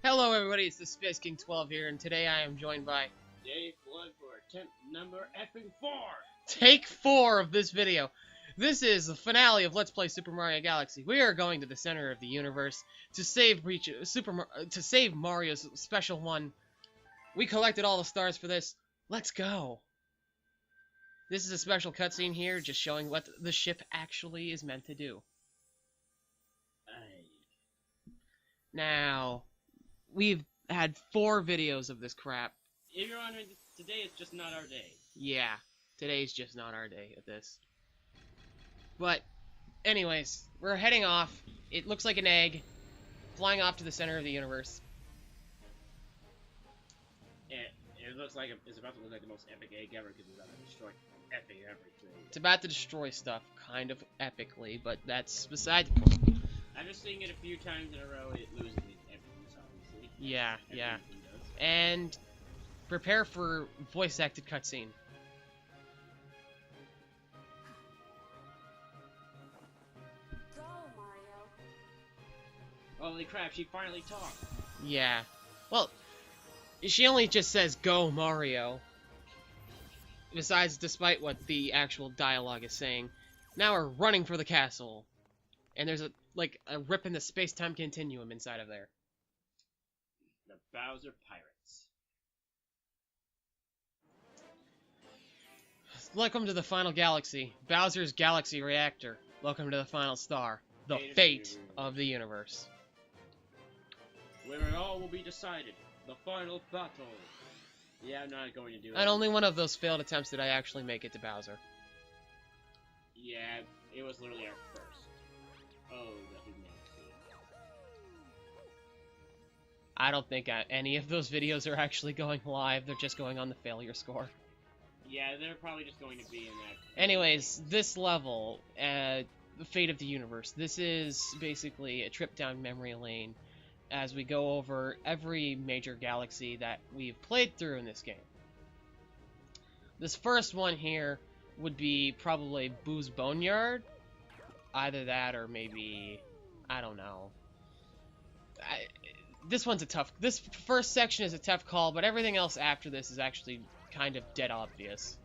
Hello everybody, it's the Space King 12 here, and today I am joined by Day 1 for attempt number effing 4! Take 4 of this video. This is the finale of Let's Play Super Mario Galaxy. We are going to the center of the universe to save Mario's special one. We collected all the stars for this. Let's go. This is a special cutscene here, just showing what the ship actually is meant to do. Now, we've had 4 videos of this crap. If you're wondering, today is just not our day. Yeah, today's just not our day at this. But, anyways, we're heading off. It looks like an egg, flying off to the center of the universe. It looks like it's about to look like the most epic egg ever because it's about to destroy epic everything. It's about to destroy stuff, kind of epically, but that's beside. I'm just seeing it a few times in a row. It loses everything, obviously. Yeah. Does. And prepare for voice-acted cutscene. Go, Mario. Holy crap, she finally talked. Yeah. Well, she only just says, "Go, Mario." Besides, despite what the actual dialogue is saying, now we're running for the castle. And there's a rip in the space-time continuum inside of there. The Bowser Pirates. Welcome to the final galaxy. Bowser's Galaxy Reactor. Welcome to the final star. The fate of the universe. Where it all will be decided. The final battle. Yeah, I'm not going to do it. And only one of those failed attempts did I actually make it to Bowser. Yeah, it was literally our first. Oh, the humanity. I don't think any of those videos are actually going live. They're just going on the failure score. Yeah, they're probably just going to be in that. Anyways, this level, the fate of the universe. This is basically a trip down memory lane as we go over every major galaxy that we've played through in this game. This first one here would be probably Boo's Boneyard. Either that or maybe, I don't know. This one's a tough... This first section is a tough call, but everything else after this is actually kind of dead obvious.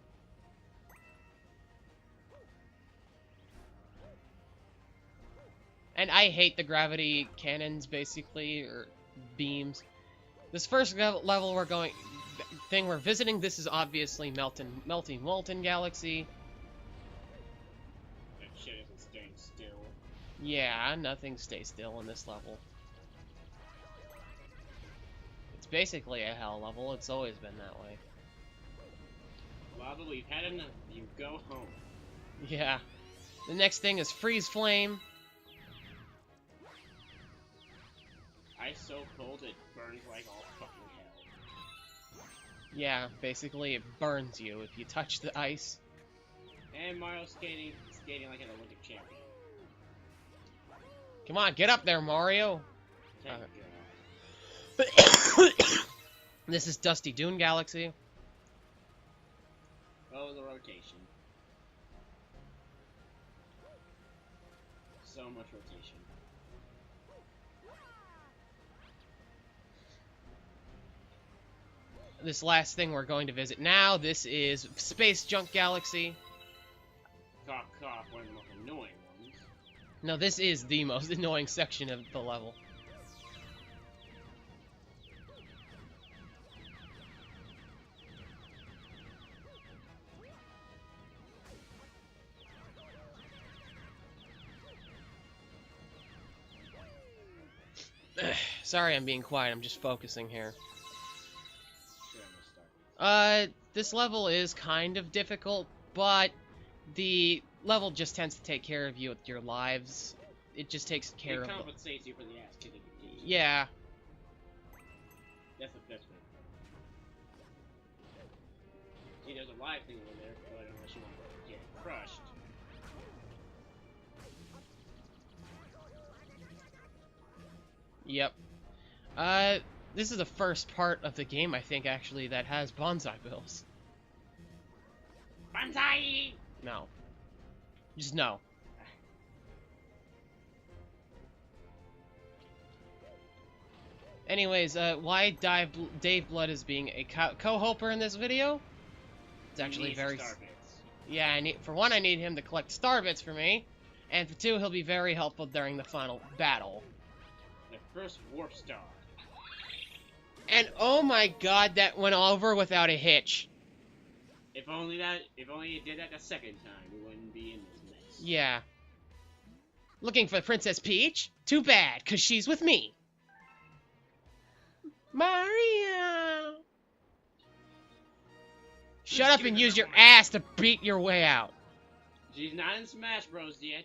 And I hate the gravity cannons, basically, or beams. This first level we're visiting, this is obviously Melting Molten Galaxy. That shit isn't staying still. Yeah, nothing stays still in this level. It's basically a hell level, it's always been that way. Lava, we've had enough. You go home. Yeah. The next thing is Freeze Flame. Ice so cold it burns like all fucking hell. Yeah, basically it burns you if you touch the ice. And Mario skating like an Olympic champion. Come on, get up there, Mario! Thank God. This is Dusty Dune Galaxy. Oh, the rotation. So much rotation. This last thing we're going to visit now, this is Space Junk Galaxy. Cough, cough, one of the most annoying ones. No, this is the most annoying section of the level. Sorry I'm being quiet, I'm just focusing here. This level is kind of difficult, but the level just tends to take care of you with your lives. It just takes care of... It compensates you for the ass kicking you do. Yeah. That's the best way. See, there's a live thing over there, but unless you want to get crushed. Yep. This is the first part of the game, I think, actually, that has bonsai bills. Bonsai! No. Just no. Anyways, why Dave Blood is being a co-helper in this video? It's actually Needs very... star bits. Yeah, for one, I need him to collect star bits for me. And for two, he'll be very helpful during the final battle. The first warp star. And oh my god, that went over without a hitch. If only it did that the second time, we wouldn't be in this mess. Yeah. Looking for Princess Peach? Too bad, cause she's with me. Mario! Shut up and use your ass to beat your way out. She's not in Smash Bros yet.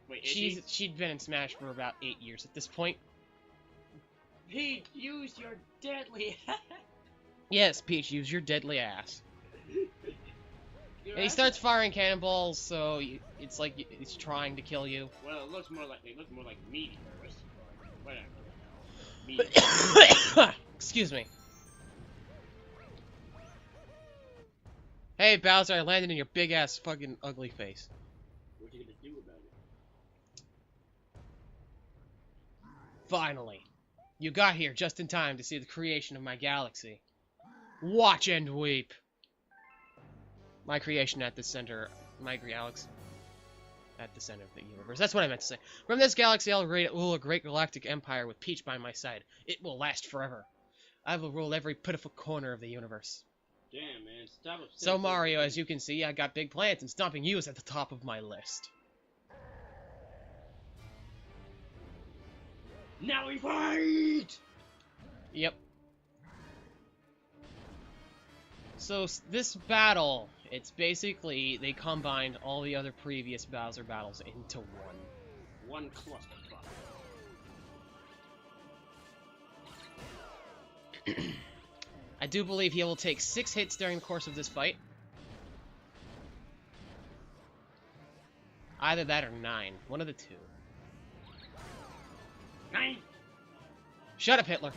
Wait, is she? She'd been in Smash for about 8 years at this point. Peach, use your deadly. Yes, Peach, use your deadly ass. And he starts firing cannonballs, so it's like he's trying to kill you. Well, it looks more like meteors. Whatever. Meteors. Excuse me. Hey, Bowser, I landed in your big ass fucking ugly face. What you gonna do about it? Finally. You got here just in time to see the creation of my galaxy. Watch and weep. My creation at the center, my galaxy at the center of the universe. That's what I meant to say. From this galaxy, I'll rule a great galactic empire with Peach by my side. It will last forever. I will rule every pitiful corner of the universe. Damn, man, stop upsetting. So Mario, as you can see, I got big plans, and stomping you is at the top of my list. Now we fight! Yep. So this battle, it's basically they combined all the other previous Bowser battles into one. One clusterfuck. I do believe he will take 6 hits during the course of this fight. Either that or 9. One of the two. 9! Shut up, Hitler.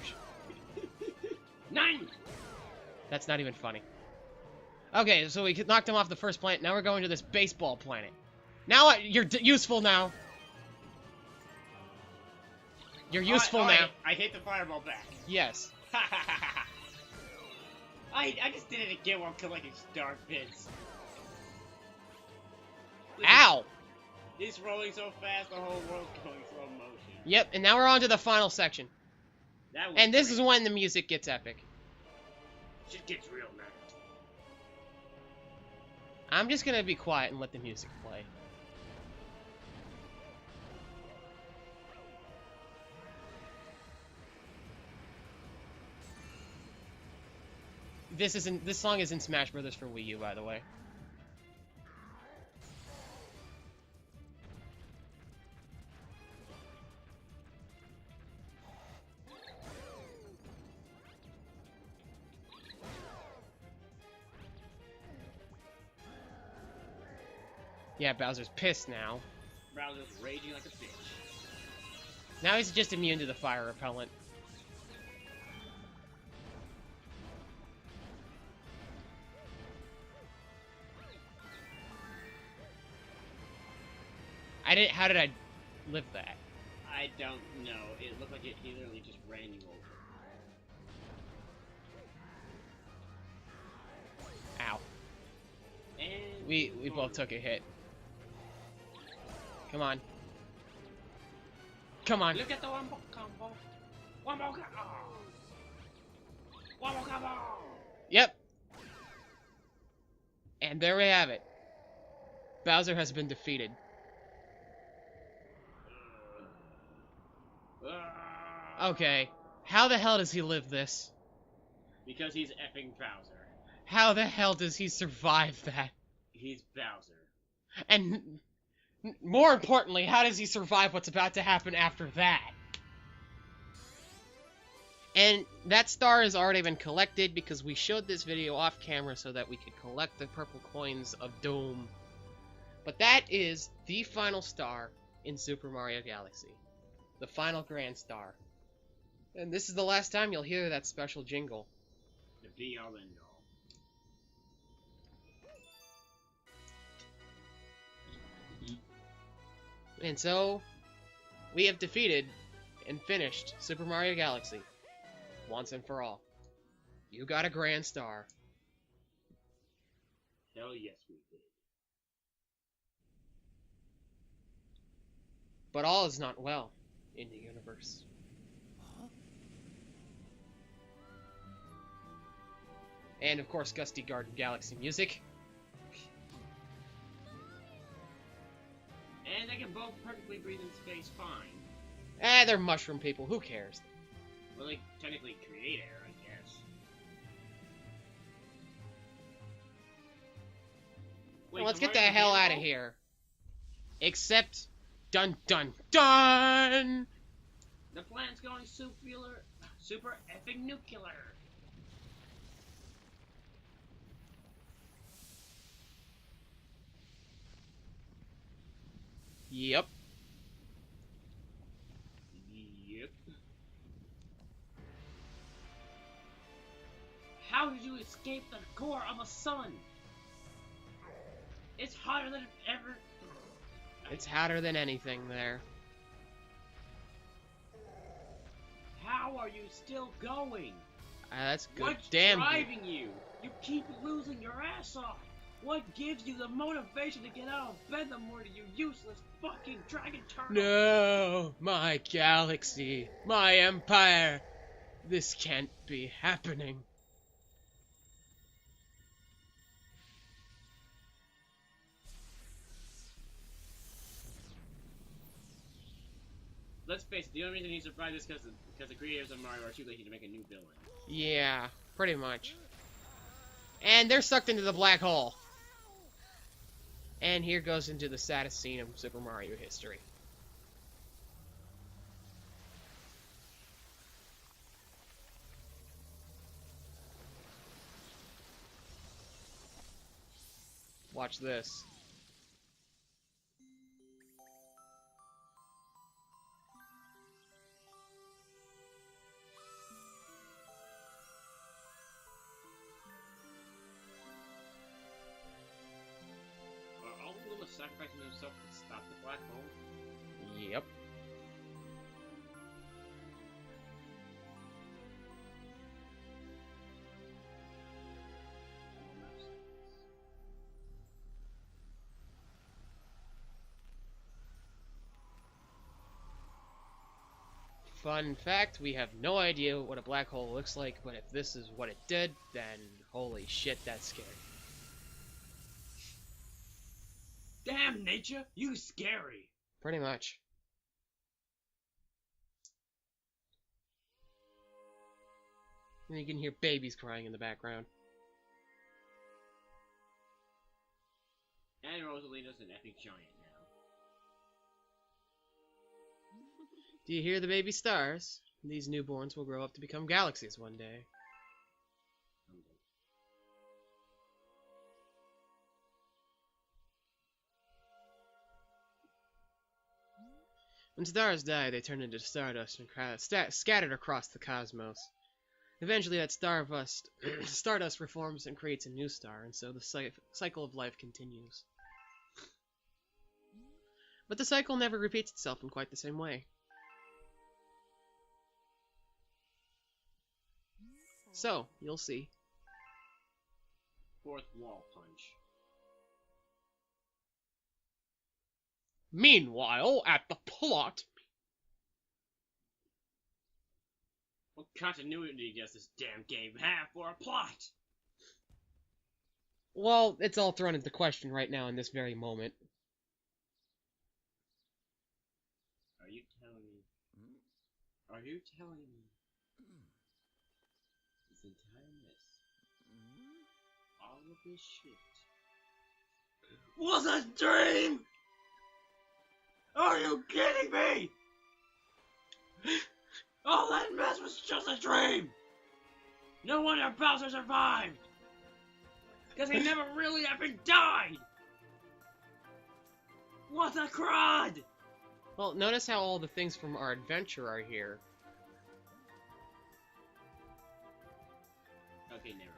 9! That's not even funny. Okay, so we knocked him off the first planet. Now we're going to this baseball planet. Now you're useful now. You're useful now. I hit the fireball back. Yes. I just did it again while collecting star bits. Ow! He's rolling so fast, the whole world's going slow motion. Yep, and now we're on to the final section. And this is when the music gets epic. Shit gets real now. I'm just gonna be quiet and let the music play. This song is in Smash Brothers for Wii U, by the way. Yeah, Bowser's pissed now. Bowser's raging like a bitch. Now he's just immune to the fire repellent. How did I live that? I don't know. It looked like he literally just ran you over. Ow. And We both took a hit. Come on. Come on. Look at the wombo combo. Wombo combo. Wombo combo. Yep. And there we have it. Bowser has been defeated. Okay. How the hell does he live this? Because he's effing Bowser. How the hell does he survive that? He's Bowser. And more importantly, how does he survive what's about to happen after that? And that star has already been collected because we showed this video off camera so that we could collect the purple coins of Doom. But that is the final star in Super Mario Galaxy. The final grand star. And this is the last time you'll hear that special jingle. The be-all end all. And so, we have defeated and finished Super Mario Galaxy. once and for all. You got a grand star. Hell yes, we did. But all is not well in the universe. And of course, Gusty Garden Galaxy music. And they can both perfectly breathe in space fine. They're mushroom people. Who cares? Well, they technically create air, I guess. Wait, Well, let's so get the Mario's hell out of available? here. Except, dun dun dun! The planet's going super effing nuclear. Yep. Yep. How did you escape the core of a sun? It's hotter than ever. It's hotter than anything there. How are you still going? That's good. What's Damn. driving you? You keep losing your ass off. What gives you the motivation to get out of bed in the morning, you useless fucking dragon turtle? No, my galaxy, my empire. This can't be happening. Let's face it, the only reason he survived is because the creators of Mario are too lazy to make a new villain. Yeah, pretty much. And they're sucked into the black hole. And here goes into the saddest scene of Super Mario history. Watch this. Are all the Lumas sacrificing themselves to stop the black hole? Yep. Fun fact, we have no idea what a black hole looks like, but if this is what it did, then holy shit, that's scary. Damn, nature, you scary. Pretty much. And you can hear babies crying in the background. And Rosalina's an epic giant now. Do you hear the baby stars? These newborns will grow up to become galaxies one day. When stars die, they turn into stardust and scattered across the cosmos. Eventually, that stardust reforms and creates a new star, and so the cycle of life continues. But the cycle never repeats itself in quite the same way. So, you'll see. Fourth wall punch. Meanwhile, at the plot... What continuity does this damn game have for a plot? Well, it's all thrown into question right now in this very moment. Are you telling me? Are you telling me? This entire mess. All of this shit. Was a dream? Are you kidding me? All that mess was just a dream! No wonder Bowser survived! Because he never really ever died! What a crud! Well, notice how all the things from our adventure are here. Okay, never mind.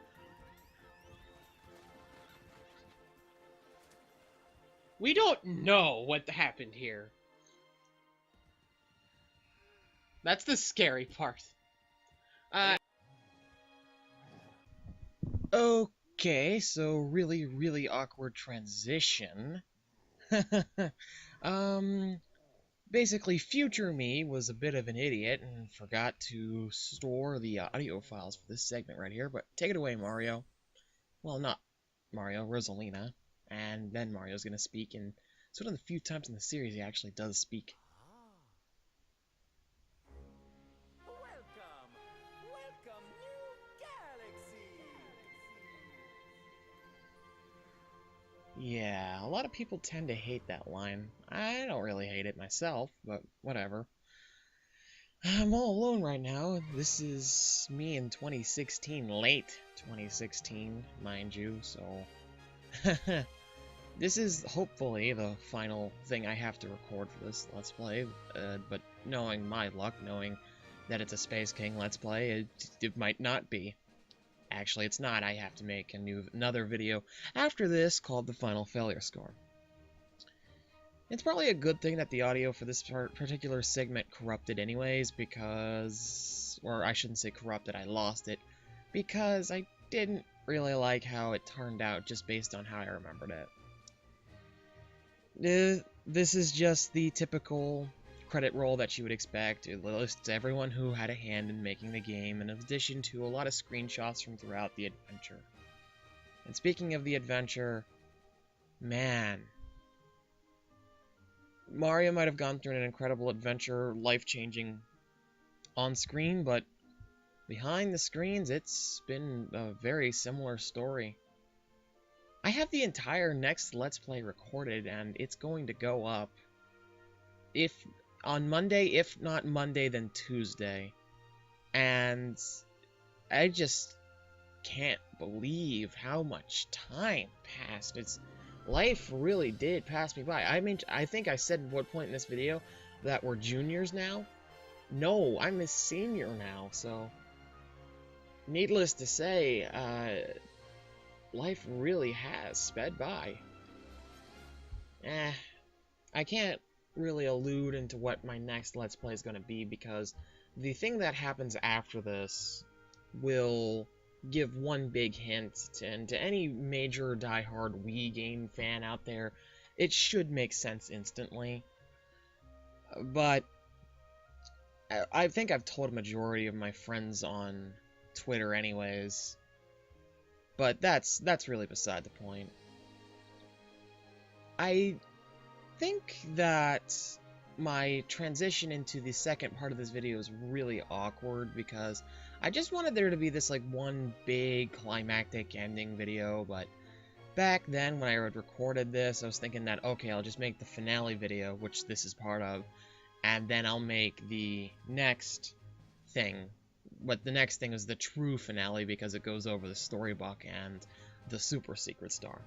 We don't know what happened here. That's the scary part. Okay, so really awkward transition. um, Basically, future me was a bit of an idiot and forgot to store the audio files for this segment right here, but take it away, Mario. Well, not Mario, Rosalina. And then Mario's gonna speak, and it's one of the few times in the series he actually does speak. Welcome! Welcome, new galaxy! Yeah, a lot of people tend to hate that line. I don't really hate it myself, but whatever. I'm all alone right now. This is me in 2016, late 2016, mind you, so... This is hopefully the final thing I have to record for this Let's Play, but knowing my luck, knowing that it's a Space King Let's Play, it might not be. Actually, it's not. I have to make another video after this called the Final Failure Score. It's probably a good thing that the audio for this particular segment corrupted anyways, because... Or I shouldn't say corrupted, I lost it, because I didn't really like how it turned out just based on how I remembered it. This is just the typical credit roll that you would expect. It lists everyone who had a hand in making the game, in addition to a lot of screenshots from throughout the adventure. And speaking of the adventure, man, Mario might have gone through an incredible adventure, life-changing on screen, but behind the screens, it's been a very similar story. I have the entire next Let's Play recorded, and it's going to go up on Monday, if not Monday, then Tuesday. And I just can't believe how much time passed. Life really did pass me by. I mean, I think I said at one point in this video that we're juniors now. No, I'm a senior now, so... Needless to say, life really has sped by. I can't really allude into what my next Let's Play is going to be, because the thing that happens after this will give one big hint to any major diehard Wii game fan out there. It should make sense instantly. But I think I've told a majority of my friends on Twitter anyways. But that's really beside the point. I think that my transition into the second part of this video is really awkward, because I just wanted there to be this like one big climactic ending video, but back then when I had recorded this, I was thinking that, okay, I'll just make the finale video, which this is part of, and then I'll make the next thing. But the next thing is the true finale, because it goes over the storybook and the super secret star.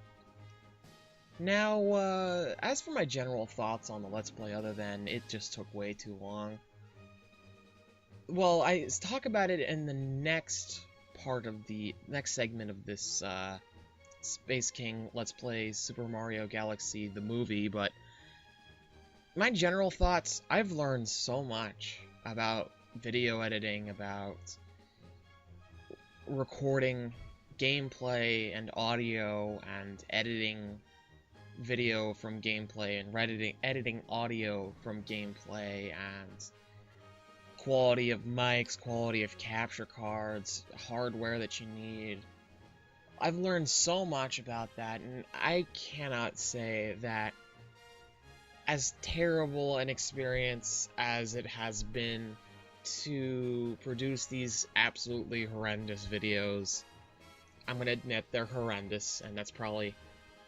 Now, as for my general thoughts on the Let's Play, other than it just took way too long, well, I talk about it in the next part of the next segment of this Space King Let's Play Super Mario Galaxy, the movie, but my general thoughts, I've learned so much about video editing, about recording gameplay and audio, and editing video from gameplay, and editing audio from gameplay, and quality of mics, quality of capture cards, hardware that you need. I've learned so much about that, and I cannot say that as terrible an experience as it has been to produce these absolutely horrendous videos, I'm gonna admit they're horrendous, and that's probably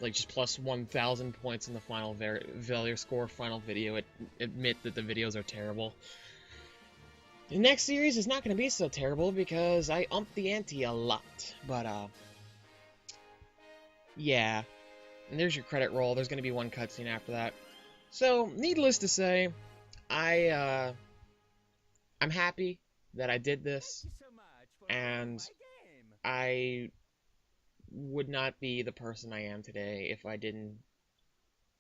like just plus 1,000 points in the final failure score final video. Admit that the videos are terrible. The next series is not gonna be so terrible because I umped the ante a lot, but yeah. And there's your credit roll. There's gonna be one cutscene after that. So, needless to say, I'm happy that I did this, and I would not be the person I am today if I didn't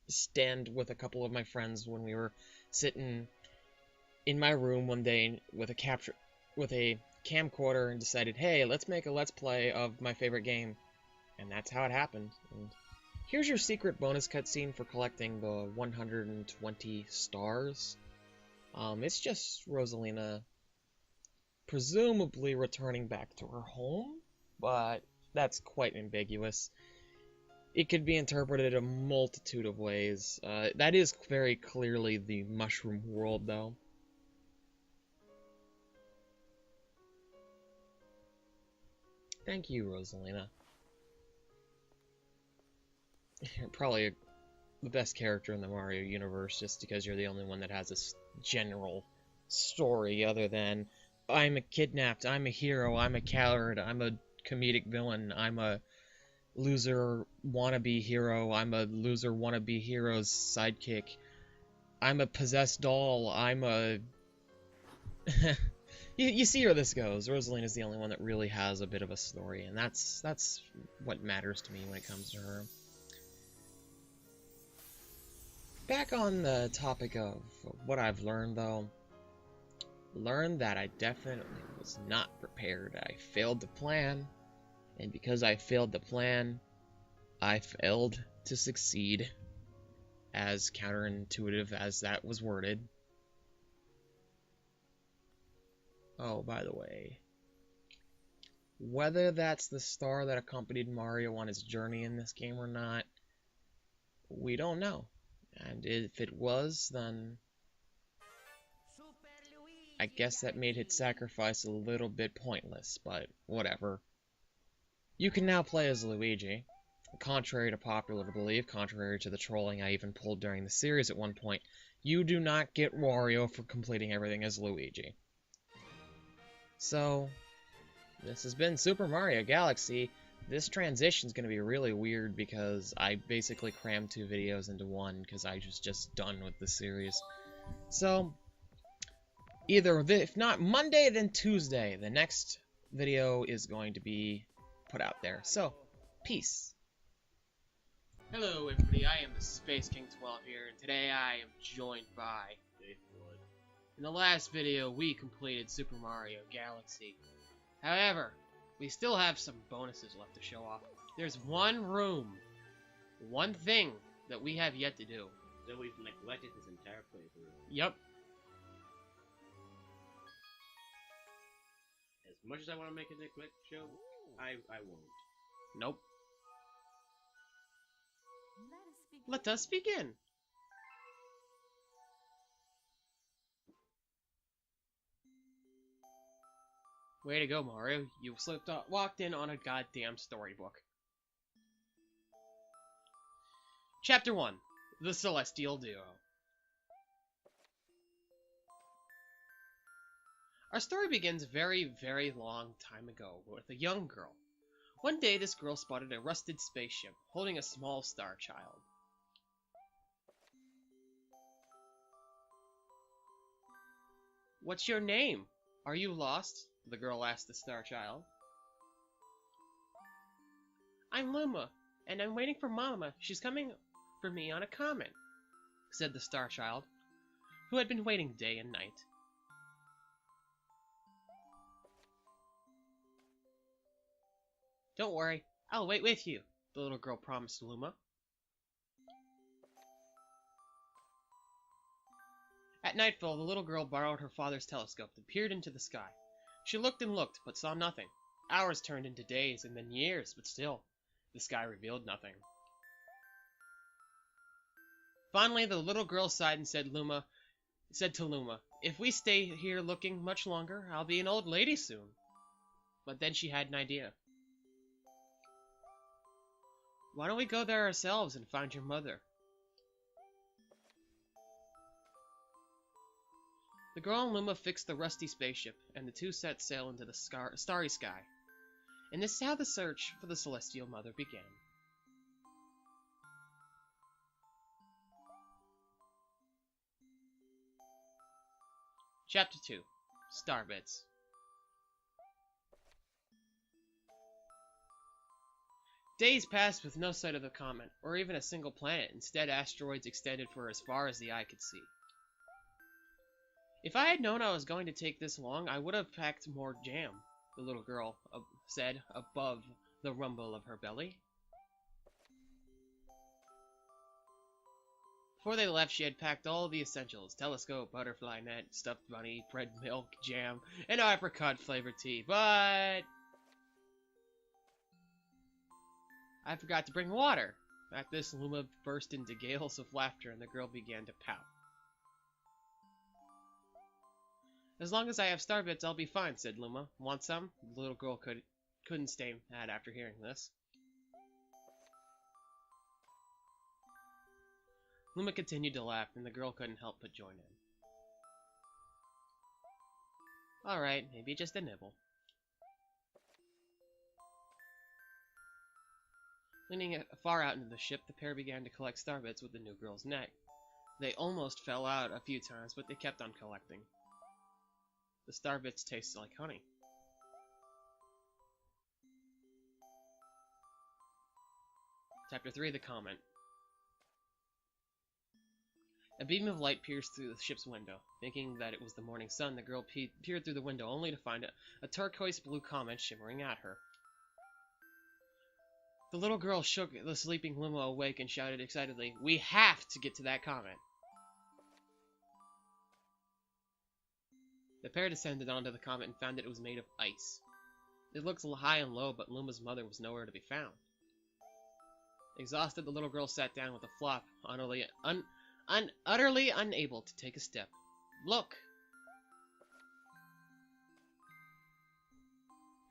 stand with a couple of my friends when we were sitting in my room one day with a camcorder and decided, hey, let's make a Let's Play of my favorite game. And that's how it happened. And here's your secret bonus cutscene for collecting the 120 stars. It's just Rosalina presumably returning back to her home, but that's quite ambiguous. It could be interpreted a multitude of ways. That is very clearly the mushroom world, though. Thank you, Rosalina. You're probably the best character in the Mario universe just because you're the only one that has this general story other than I'm a kidnapped, I'm a hero, I'm a coward, I'm a comedic villain, I'm a loser wannabe hero, I'm a loser wannabe hero's sidekick, I'm a possessed doll, I'm a... you see where this goes. Rosalina's the only one that really has a bit of a story, and that's what matters to me when it comes to her. Back on the topic of what I've learned, though. Learned that I definitely was not prepared. I failed to plan, and because I failed to plan, I failed to succeed, as counterintuitive as that was worded. Oh, by the way, whether that's the star that accompanied Mario on his journey in this game or not, we don't know. And if it was, then I guess that made his sacrifice a little bit pointless, but whatever. You can now play as Luigi. Contrary to popular belief, contrary to the trolling I even pulled during the series at one point, you do not get Wario for completing everything as Luigi. So, this has been Super Mario Galaxy. This transition's going to be really weird because I basically crammed 2 videos into one because I was just done with the series. So, either, if not Monday, then Tuesday, the next video is going to be put out there. So, peace. Hello everybody, I am the Space King 12 here, and today I am joined by... In the last video, we completed Super Mario Galaxy. However, we still have some bonuses left to show off. There's one room, one thing that we have yet to do. That we've neglected this entire playthrough. Yep. As much as I want to make a neglect show, I won't. Nope. Let us begin. Let us begin. Way to go, Mario. You walked in on a goddamn storybook. Chapter 1. The Celestial Duo. Our story begins a very, very long time ago with a young girl. One day, this girl spotted a rusted spaceship holding a small star child. What's your name? Are you lost? The girl asked the star child. I'm Luma, and I'm waiting for Mama. She's coming for me on a comet, said the star child, who had been waiting day and night. Don't worry, I'll wait with you, the little girl promised Luma. At nightfall, the little girl borrowed her father's telescope and peered into the sky. She looked and looked, but saw nothing. Hours turned into days, and then years, but still, the sky revealed nothing. Finally, the little girl sighed and said to Luma, if we stay here looking much longer, I'll be an old lady soon. But then she had an idea. Why don't we go there ourselves and find your mother? The girl and Luma fixed the rusty spaceship, and the two set sail into the starry sky. And this is how the search for the Celestial Mother began. Chapter 2. Starbits. Days passed with no sight of the comet, or even a single planet. Instead, asteroids extended for as far as the eye could see. If I had known I was going to take this long, I would have packed more jam, the little girl said above the rumble of her belly. Before they left, she had packed all the essentials: telescope, butterfly net, stuffed bunny, bread, milk, jam, and apricot-flavored tea. But I forgot to bring water. At this, Luma burst into gales of laughter, and the girl began to pout. As long as I have star bits, I'll be fine, said Luma. Want some? The little girl couldn't stay mad after hearing this. Luma continued to laugh, and the girl couldn't help but join in. Alright, maybe just a nibble. Leaning far out into the ship, the pair began to collect star bits with the new girl's neck. They almost fell out a few times, but they kept on collecting. The star bits tasted like honey. Chapter 3, The Comment. A beam of light pierced through the ship's window. Thinking that it was the morning sun, the girl peered through the window, only to find a turquoise-blue comet shimmering at her. The little girl shook the sleeping Luma awake and shouted excitedly, "We have to get to that comet!" The pair descended onto the comet and found that it was made of ice. It looked high and low, but Luma's mother was nowhere to be found. Exhausted, the little girl sat down with a flop, utterly unable to take a step. Look!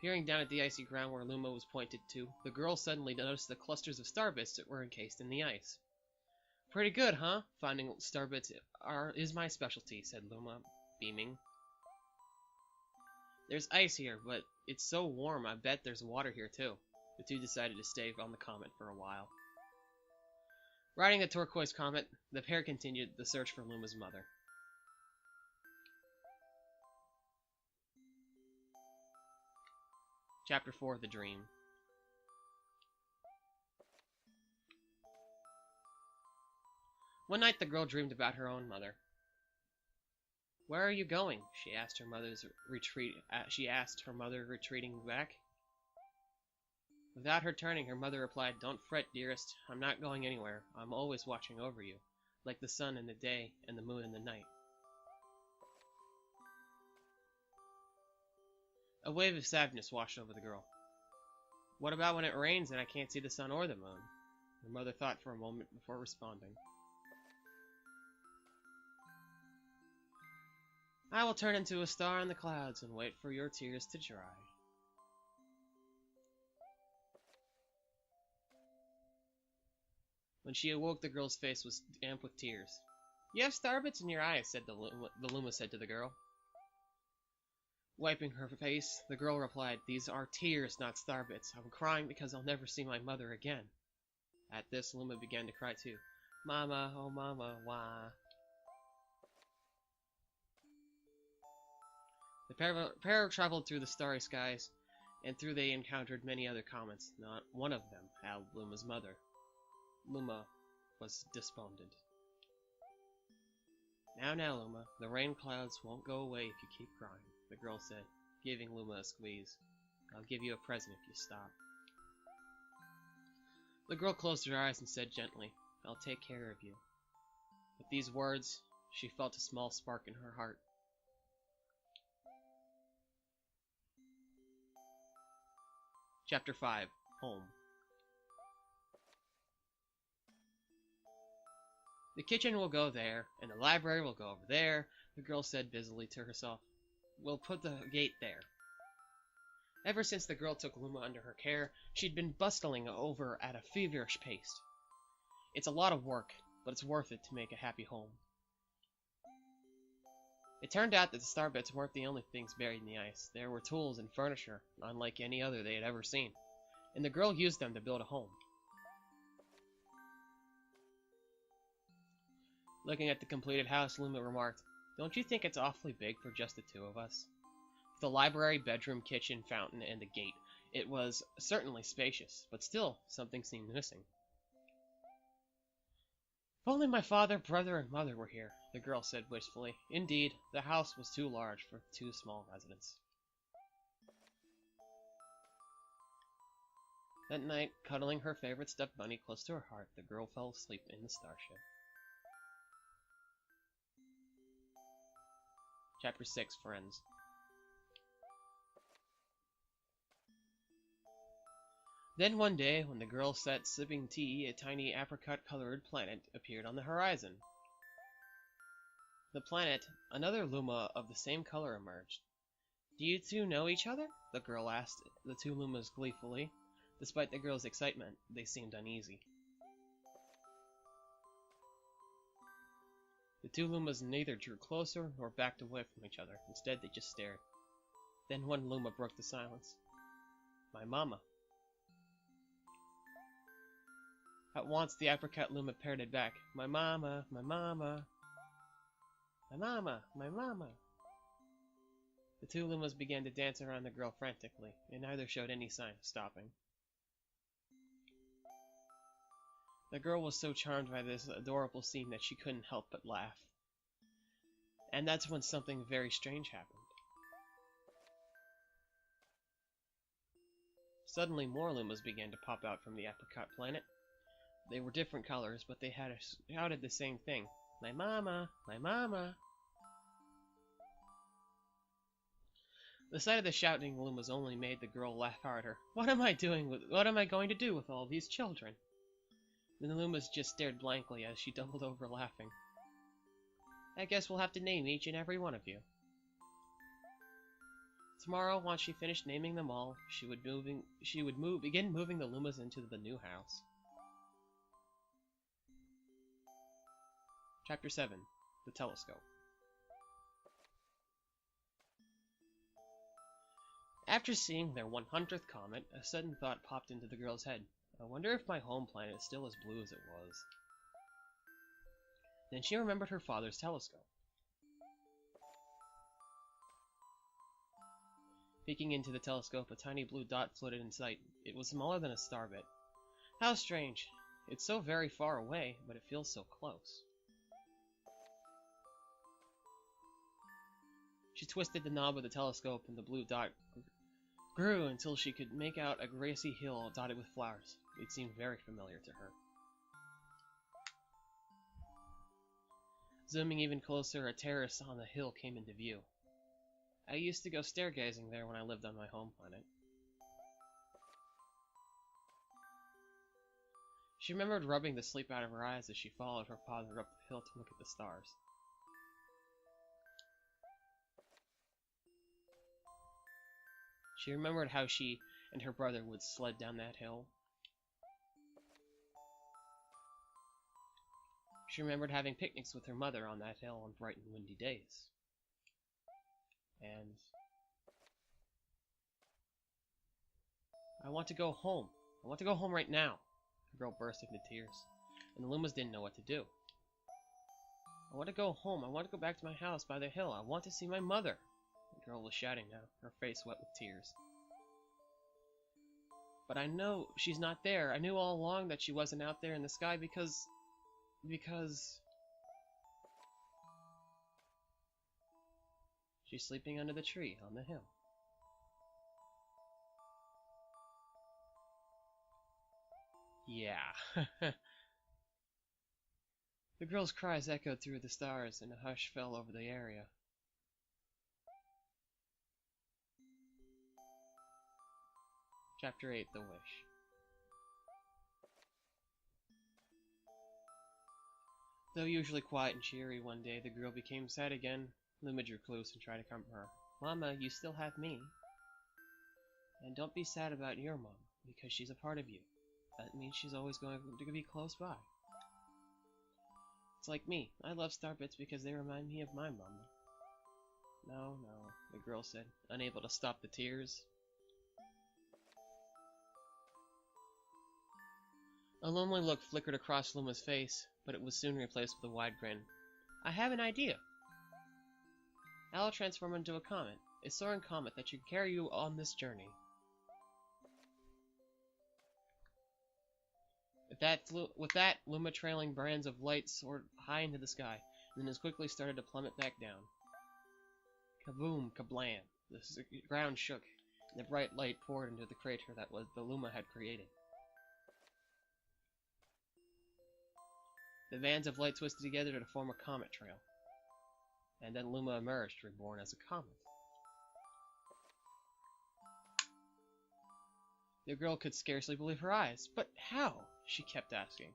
Peering down at the icy ground where Luma was pointed to, the girl suddenly noticed the clusters of starbits that were encased in the ice. Pretty good, huh? Finding starbits is my specialty, said Luma, beaming. There's ice here, but it's so warm, I bet there's water here too. The two decided to stay on the comet for a while. Riding the turquoise comet, the pair continued the search for Luma's mother. Chapter 4, The Dream. One night the girl dreamed about her own mother. Where are you going? She asked her mother retreating back. Without her turning, her mother replied, Don't fret, dearest. I'm not going anywhere. I'm always watching over you, like the sun in the day and the moon in the night. A wave of sadness washed over the girl. What about when it rains and I can't see the sun or the moon? Her mother thought for a moment before responding. I will turn into a star in the clouds and wait for your tears to dry. When she awoke, the girl's face was damp with tears. You have starbits in your eyes, said the Luma said to the girl. Wiping her face, the girl replied, These are tears, not starbits. I'm crying because I'll never see my mother again. At this, Luma began to cry too. Mama, oh mama, why? The pair traveled through the starry skies, and through they encountered many other comets. Not one of them held Luma's mother. Luma was despondent. Now, Luma, the rain clouds won't go away if you keep crying, the girl said, giving Luma a squeeze. I'll give you a present if you stop. The girl closed her eyes and said gently, I'll take care of you. With these words, she felt a small spark in her heart. Chapter 5, Home. The kitchen will go there, and the library will go over there, the girl said busily to herself. We'll put the gate there. Ever since the girl took Luma under her care, she'd been bustling over at a feverish pace. It's a lot of work, but it's worth it to make a happy home. It turned out that the starbits weren't the only things buried in the ice. There were tools and furniture, unlike any other they had ever seen, and the girl used them to build a home. Looking at the completed house, Luma remarked, Don't you think it's awfully big for just the two of us? With the library, bedroom, kitchen, fountain, and the gate, it was certainly spacious, but still something seemed missing. If only my father, brother, and mother were here, the girl said wistfully. Indeed, the house was too large for 2 small residents. That night, cuddling her favorite stuffed bunny close to her heart, the girl fell asleep in the starship. Chapter 6, Friends. Then one day, when the girl sat sipping tea, a tiny apricot-colored planet appeared on the horizon. The planet, another Luma of the same color, emerged. Do you two know each other? The girl asked the 2 Lumas gleefully. Despite the girl's excitement, they seemed uneasy. The 2 Lumas neither drew closer nor backed away from each other. Instead, they just stared. Then one Luma broke the silence. My mama. At once, the apricot Luma parroted back. My mama, my mama. My mama, my mama. The 2 Lumas began to dance around the girl frantically, and neither showed any sign of stopping. The girl was so charmed by this adorable scene that she couldn't help but laugh. And that's when something very strange happened. Suddenly, more Lumas began to pop out from the apricot planet. They were different colors, but they had shouted the same thing. My mama, my mama. The sight of the shouting Lumas only made the girl laugh harder. What am I going to do with all these children? Then the Lumas just stared blankly as she doubled over laughing. I guess we'll have to name each and every one of you. Tomorrow, once she finished naming them all, she would begin moving the Lumas into the new house. Chapter 7, The Telescope. After seeing their 100th comet, a sudden thought popped into the girl's head. I wonder if my home planet is still as blue as it was. Then she remembered her father's telescope. Peeking into the telescope, a tiny blue dot floated in sight. It was smaller than a starbit. How strange! It's so very far away, but it feels so close. She twisted the knob of the telescope, and the blue dot grew until she could make out a grassy hill dotted with flowers. It seemed very familiar to her. Zooming even closer, a terrace on the hill came into view. I used to go stargazing there when I lived on my home planet. She remembered rubbing the sleep out of her eyes as she followed her father up the hill to look at the stars. She remembered how she and her brother would sled down that hill. She remembered having picnics with her mother on that hill on bright and windy days. And I want to go home. I want to go home right now. The girl burst into tears, and the Lumas didn't know what to do. I want to go home. I want to go back to my house by the hill. I want to see my mother. The girl was shouting now, her face wet with tears. But I know she's not there. I knew all along that she wasn't out there in the sky because she's sleeping under the tree on the hill. Yeah. The girl's cries echoed through the stars, and a hush fell over the area. Chapter 8, The Wish. Though usually quiet and cheery, one day the girl became sad again. Luma drew close and tried to comfort her. Mama, you still have me. And don't be sad about your mom, because she's a part of you. That means she's always going to be close by. It's like me. I love starbits because they remind me of my mama. No, the girl said, unable to stop the tears. A lonely look flickered across Luma's face, but it was soon replaced with a wide grin. I have an idea. I'll transform into a comet, a soaring comet that should carry you on this journey. With that, Luma trailing brands of light soared high into the sky, and then as quickly started to plummet back down. Kaboom, kablam! The ground shook, and the bright light poured into the crater that the Luma had created. The bands of light twisted together to form a comet trail, and then Luma emerged, reborn as a comet. The girl could scarcely believe her eyes. But how? She kept asking.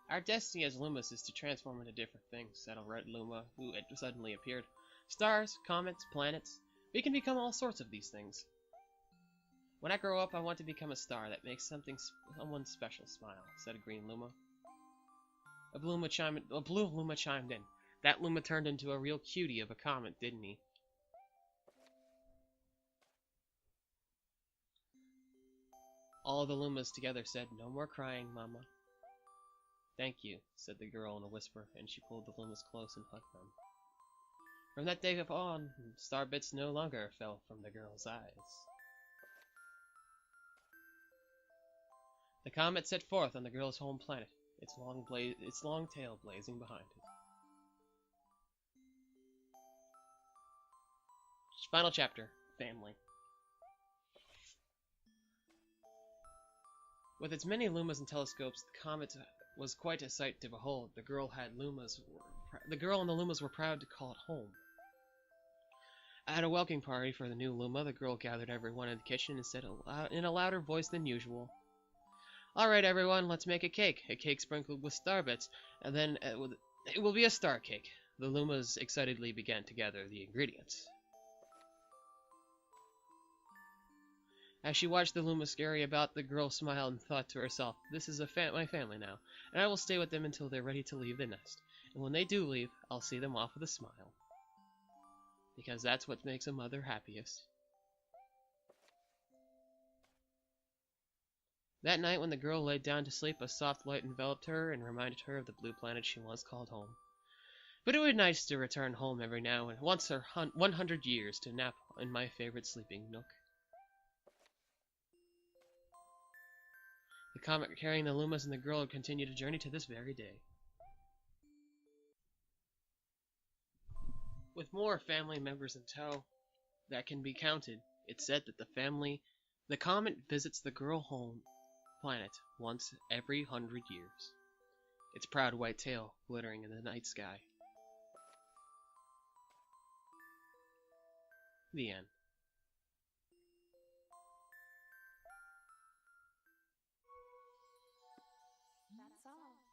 Our destiny as Lumas is to transform into different things, said a red Luma who had suddenly appeared. Stars, comets, planets. We can become all sorts of these things. When I grow up, I want to become a star that makes someone special smile, said a green Luma. A blue Luma chimed in. That Luma turned into a real cutie of a comet, didn't he? All the Lumas together said, "No more crying, Mama." "Thank you," said the girl in a whisper, and she pulled the Lumas close and hugged them. From that day on, star bits no longer fell from the girl's eyes. The comet set forth on the girl's home planet, its long tail blazing behind it. Final chapter, Family. With its many lumas and telescopes, the comet was quite a sight to behold. The girl and the Lumas were proud to call it home. At a welcoming party for the new Luma, the girl gathered everyone in the kitchen and said in a louder voice than usual, "All right, everyone, let's make a cake sprinkled with star bits, and then it will be a star cake." The Lumas excitedly began to gather the ingredients. As she watched the Luma scurry about, the girl smiled and thought to herself, "This is my family now, and I will stay with them until they're ready to leave the nest. And when they do leave, I'll see them off with a smile. Because that's what makes a mother happiest." That night, when the girl laid down to sleep, a soft light enveloped her and reminded her of the blue planet she once called home. But it would be nice to return home every now and once or 100 years to nap in my favorite sleeping nook. The comet carrying the Lumas and the girl had continued a journey to this very day. With more family members in tow that can be counted, it's said that the comet visits the girl home planet once every 100 years. Its proud white tail glittering in the night sky. The end.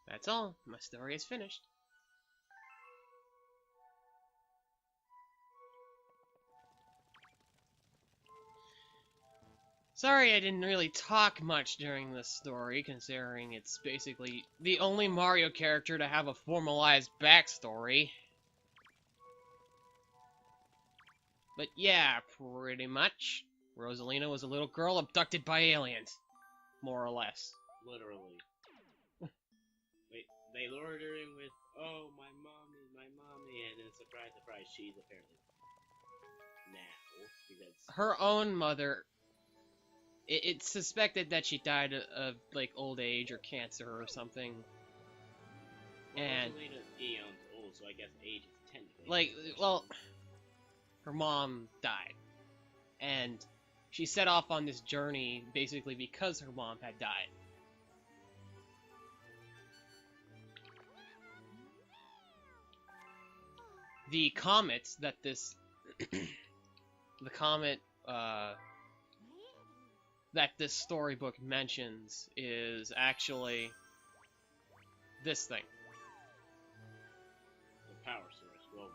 That's all. My story is finished. Sorry I didn't really talk much during this story, considering it's basically the only Mario character to have a formalized backstory. But yeah, pretty much. Rosalina was a little girl abducted by aliens. More or less. Literally. Wait, they lured her in with, "Oh, my mommy," and then surprise, surprise, she's apparently now, because her own mother. It's suspected that she died of like old age or cancer or something. well, And Rosalina's eons old, so I guess age is technically like, well, her mom died, and she set off on this journey basically because her mom had died. The comet that this that this storybook mentions is actually this thing. the power source. Well,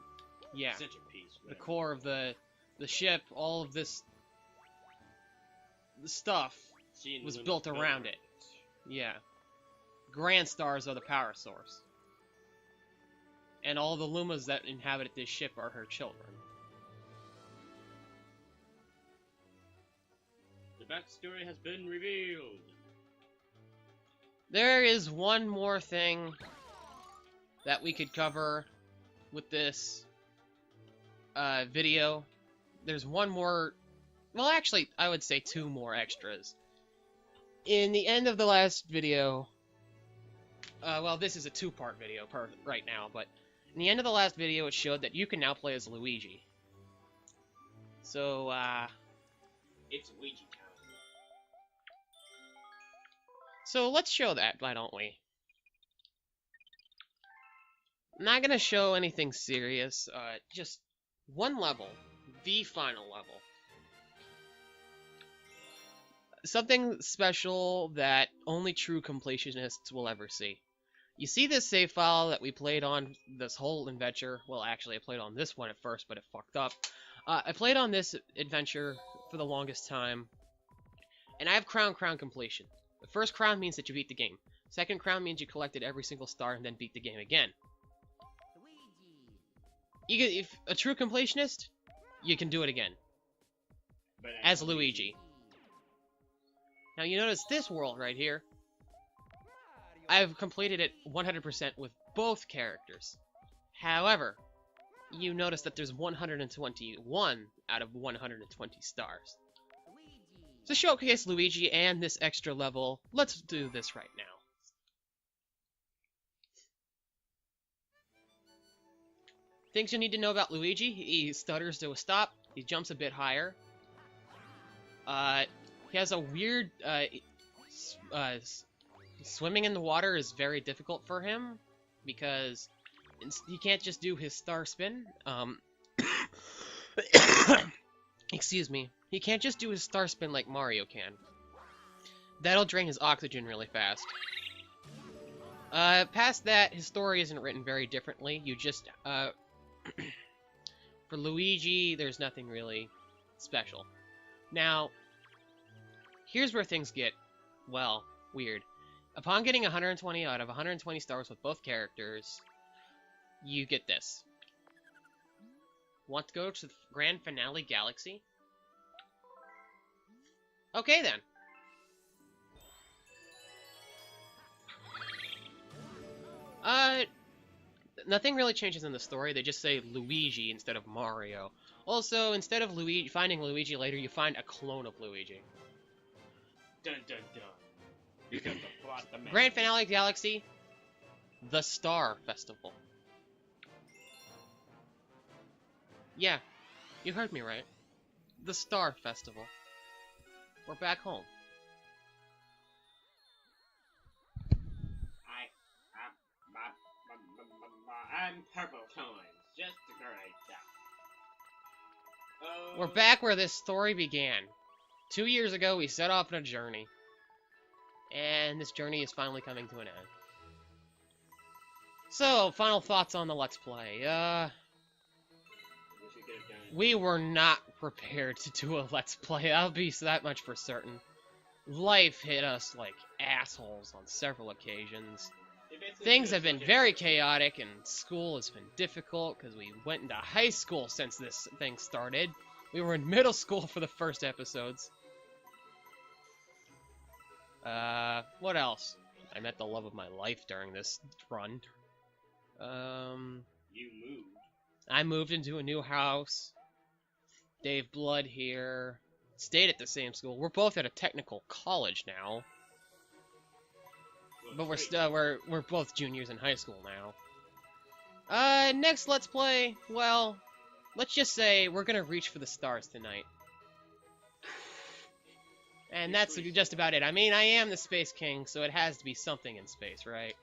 Yeah, centerpiece. the core of the ship, all of this the stuff was built around it. Yeah. Grand stars are the power source. And all the Lumas that inhabit this ship are her children. The backstory has been revealed. There is one more thing that we could cover with this video. There's one more... Well, actually, I would say two more extras. in the end of the last video, well, this is a two-part video right now, but in the end of the last video, it showed that you can now play as Luigi. So, It's Ouija Town. so let's show that, why don't we? I'm not gonna show anything serious, just one level, the final level. Something special that only true completionists will ever see. You see this save file that we played on this whole adventure? Well, actually, I played on this one at first, but it fucked up. I played on this adventure for the longest time, and I have crown completion. The first crown means that you beat the game. Second crown means you collected every single star and then beat the game again. If a true completionist, you can do it again. But As Luigi. Now you notice this world right here. I've completed it 100% with both characters. However, you notice that there's 121 out of 120 stars. To showcase Luigi and this extra level, let's do this right now. Things you need to know about Luigi: he stutters to a stop, he jumps a bit higher. He has a weird, swimming in the water is very difficult for him, because he can't just do his star spin. Excuse me. He can't just do his star spin like Mario can. That'll drain his oxygen really fast. Past that, his story isn't written very differently. You just, for Luigi, there's nothing really special. Now, here's where things get, well, weird. Upon getting 120 out of 120 stars with both characters, you get this. Want to go to the Grand Finale Galaxy? Okay then. Nothing really changes in the story. They just say Luigi instead of Mario. Also, instead of finding Luigi later, you find a clone of Luigi. Dun dun dun. Because the plot demands. Grand Finale Galaxy, the Star Festival. Yeah, you heard me right. The Star Festival. We're back home. I'm purple tones, just great. Oh. We're back where this story began. 2 years ago, we set off on a journey. And this journey is finally coming to an end. So, final thoughts on the Let's Play. We were not prepared to do a Let's Play, I'll be that much for certain. Life hit us like assholes on several occasions. Things have been very chaotic, and school has been difficult, because we went into high school since this thing started. We were in middle school for the first episodes. What else? I met the love of my life during this run. You moved. I moved into a new house. Dave Blood here. Stayed at the same school. We're both at a technical college now. But we're both juniors in high school now. Next Let's Play, well, let's just say we're gonna reach for the stars tonight. And that's just about it. I mean, I am the Space King, so it has to be something in space, right?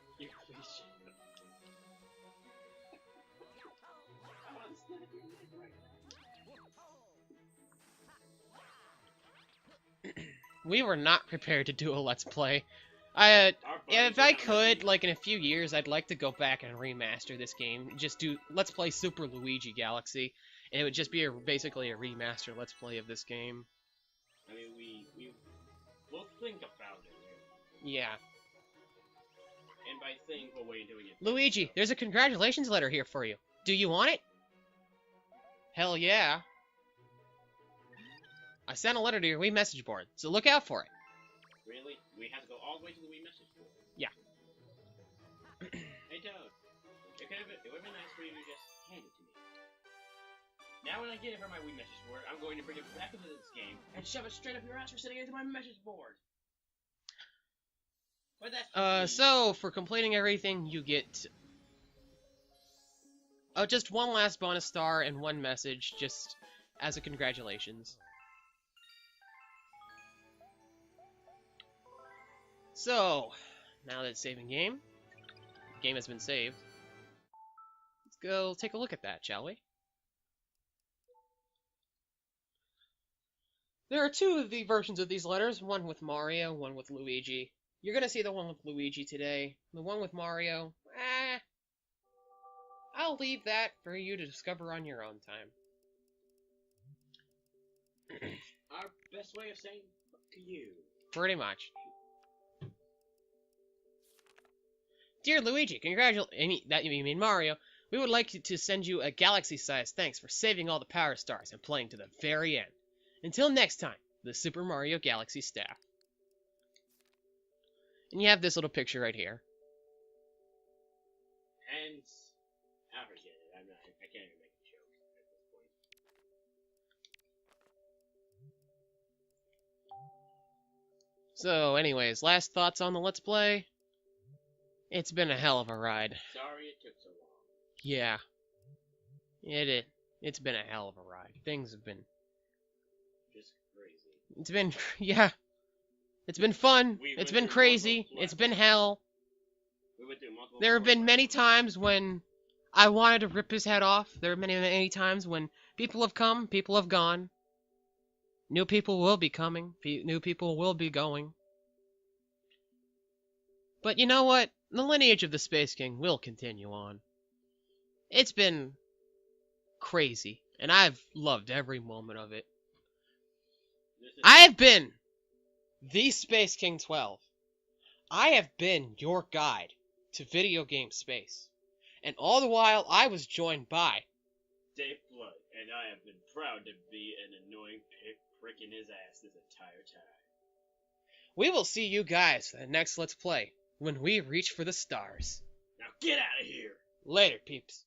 We were not prepared to do a Let's Play. If I could, like in a few years, I'd like to go back and remaster this game. Just do Let's Play Super Luigi Galaxy, and it would just be basically a remaster Let's Play of this game. I mean, we'll think about it. Yeah. And by think, we'll wait until we get... Luigi, there's a congratulations letter here for you. Do you want it? Hell yeah. I sent a letter to your Wii message board, so look out for it. Really? We have to go all the way to the Wii message board? Yeah. Hey, Toad. It would have been nice for you to just hand it to me. Now when I get it from my Wii message board, I'm going to bring it back into this game and shove it straight up your ass for sitting into my message board. But that's So for completing everything, you get just one last bonus star and one message, just as a congratulations. So, now that it's saving game has been saved. Let's go take a look at that, shall we? There are two of the versions of these letters, one with Mario, one with Luigi. You're gonna see the one with Luigi today. The one with Mario, I'll leave that for you to discover on your own time. our best way of saying to you. Pretty much. Dear Luigi, you mean Mario, we would like to send you a galaxy-sized thanks for saving all the power stars and playing to the very end. Until next time, the Super Mario Galaxy staff. And you have this little picture right here. And I forget it. I can't even make a joke at this point. So, anyways, last thoughts on the Let's Play? It's been a hell of a ride. Sorry it took so long. Yeah. It's been a hell of a ride. Things have been... Just crazy. It's been... yeah. It's been fun. We It's went been through crazy. multiple It's been hell. We went through multiple There have been floors. many times when I wanted to rip his head off. There have been many times when people have come, people have gone. New people will be coming. New people will be going. But you know what? The lineage of the Space King will continue on. It's been crazy, and I've loved every moment of it. I have been the Space King 12. I have been your guide to video game space. And all the while, I was joined by Dave Flood, and I have been proud to be an annoying prick in his ass this entire time. We will see you guys for the next Let's Play when we reach for the stars. Now get out of here! Later, peeps.